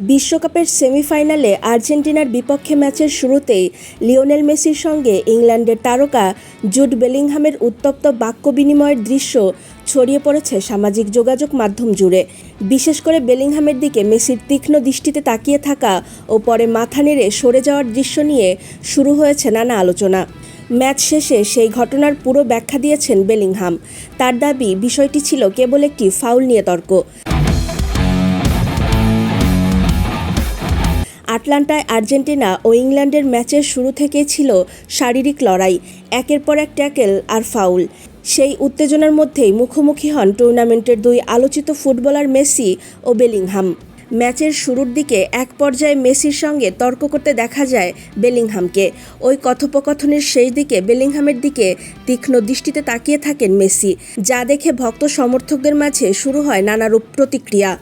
বিশ্বকাপের সেমিফাইনালে আর্জেন্টিনার বিপক্ষে ম্যাচের শুরুতেই লিওনেল মেসির সঙ্গে ইংল্যান্ডের তারকা জুড বেলিংহামের উত্তপ্ত বাক্য বিনিময়ের দৃশ্য ছড়িয়ে পড়েছে সামাজিক যোগাযোগ মাধ্যম জুড়ে। বিশেষ করে বেলিংহামের দিকে মেসির তীক্ষ্ণ দৃষ্টিতে তাকিয়ে থাকা ও পরে মাথা নেড়ে সরে যাওয়ার দৃশ্য নিয়ে শুরু হয়েছে নানা আলোচনা। ম্যাচ শেষে সেই ঘটনার পুরো ব্যাখ্যা দিয়েছেন বেলিংহাম। তার দাবি, বিষয়টি ছিল কেবল একটি ফাউল নিয়ে তর্ক। আটলান্টায় আর্জেন্টিনা ও ইংল্যান্ডের ম্যাচের শুরু থেকেই ছিল শারীরিক লড়াই, একের পর এক ট্যাকেল আর ফাউল। সেই উত্তেজনার মধ্যেই মুখোমুখি হন টুর্নামেন্টের দুই আলোচিত ফুটবলার মেসি ও বেলিংহাম। ম্যাচের শুরুর দিকে এক পর্যায়ে মেসির সঙ্গে তর্ক করতে দেখা যায় বেলিংহামকে। ওই কথোপকথনের শেষ দিকে বেলিংহামের দিকে তীক্ষ্ণ দৃষ্টিতে তাকিয়ে থাকেন মেসি, যা দেখে ভক্ত সমর্থকদের মাঝে শুরু হয় নানারূপ প্রতিক্রিয়া।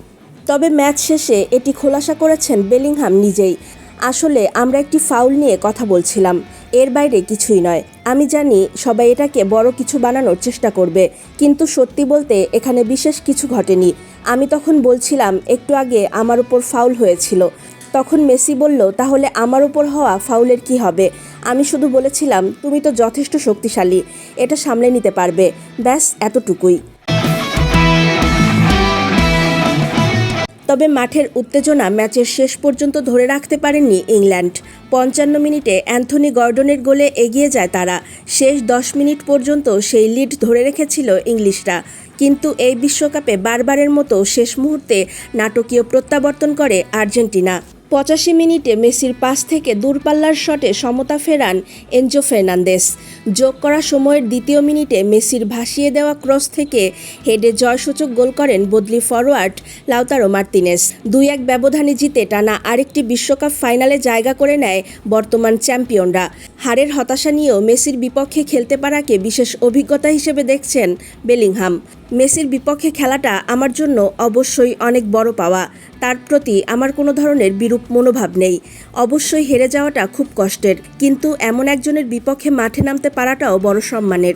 তবে ম্যাচ শেষে এটি খোলাসা করেছেন বেলিংহাম নিজেই। আসলে আমরা একটি ফাউল নিয়ে কথা বলছিলাম, এর বাইরে কিছুই নয়। আমি জানি সবাই এটাকে বড় কিছু বানানোর চেষ্টা করবে, কিন্তু সত্যি বলতে এখানে বিশেষ কিছু ঘটেনি। আমি তখন বলছিলাম একটু আগে আমার উপর ফাউল হয়েছিল। তখন মেসি বলল, তাহলে আমার উপর হওয়া ফাউলের কি হবে? আমি শুধু বলেছিলাম তুমি তো যথেষ্ট শক্তিশালী, এটা সামলে নিতে পারবে, ব্যাস এতটুকুই। তবে মাঠের উত্তেজনা ম্যাচের শেষ পর্যন্ত ধরে রাখতে পারেননি ইংল্যান্ড। ৫৫ মিনিটে অ্যান্থনি গর্ডনের গোলে এগিয়ে যায় তারা। শেষ ১০ মিনিট পর্যন্ত সেই লিড ধরে রেখেছিল ইংলিশরা, কিন্তু এই বিশ্বকাপে বারবারের মতো শেষ মুহূর্তে নাটকীয় প্রত্যাবর্তন করে আর্জেন্টিনা। ৮৫ মিনিটে মেসির পাস থেকে দূরপাল্লার শটে সমতা ফেরান এনজো ফার্নান্দেজ। যোগ করা সময়ের দ্বিতীয় মিনিটে মেসির ভাসিয়ে দেওয়া ক্রস থেকে হেডে জয়সূচক গোল করেন বদলি ফরোয়ার্ড লাউতারো মার্তিনেজ। ২-১ ব্যবধানে জিতে টানা আরেকটি বিশ্বকাপ ফাইনালে জায়গা করে নেয় বর্তমান চ্যাম্পিয়নরা। হারের হতাশা নিয়েও মেসির বিপক্ষে খেলতে পারাকে বিশেষ অভিজ্ঞতা হিসেবে দেখছেন বেলিংহাম। মেসির বিপক্ষে খেলাটা আমার জন্য অবশ্যই অনেক বড় পাওয়া। তার প্রতি আমার কোনো ধরনের বিরূপ মনোভাব নেই। অবশ্যই হেরে যাওয়াটা খুব কষ্টের, কিন্তু এমন একজনের বিপক্ষে মাঠে নামতে পারাটাও বড় সম্মানের।